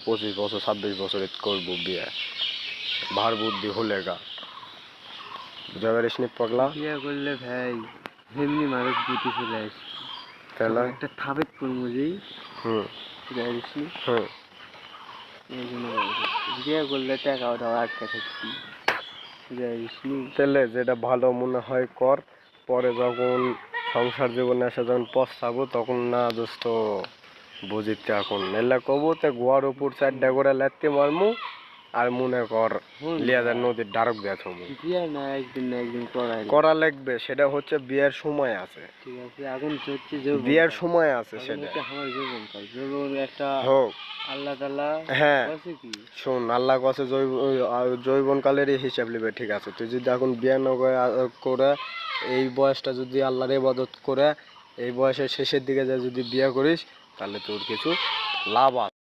25 বছর 26 বছরে করবো বিয়ে, ভার বুদ্ধি হলে গা বুঝতে পারিস নি পাগলা? বিয়ে করলে ভাই এমনি মানুষ বুদ্ধি চলে আসে, তাহলে একটা থাবেত করবো যেই হুম জানিস নি, হুম এই জন্য বিয়ে করলে টাকা ওঠাও আটকা থাকছি জানিস নি। তাহলে যেটা ভালো মনে হয় কর, পরে যখন সংসার জীবনে এসে যখন পস্তাবো তখন না দোস্ত বুঝিতে এখন এলা কবো তে গোয়ার উপর 4টা করে লাত্তি মারমু আর মনে কর লিয়াদার নদীর ডারক দিয়া থমু। বিয়ে না একদিন না একদিন করাই করা লাগবে, সেটা হচ্ছে বিয়ের সময় আছে, ঠিক আছে। এখন হচ্ছে বিয়ের সময় আছে সেটা আমার জীবনকাল জীবন একটা হোক। আল্লাহ তাআলা হ্যাঁ আছে কি শোন, আল্লাহ কাছে জৈবনকালেরই হিসাব নেবে, ঠিক আছে? তুই যদি এখন বিয়ে না করে এই বয়সটা যদি আল্লাহর ইবাদত করে এই বয়সের শেষের দিকে যা যদি বিয়ে করিস তাহলে তোর কিছু লাভ আছে।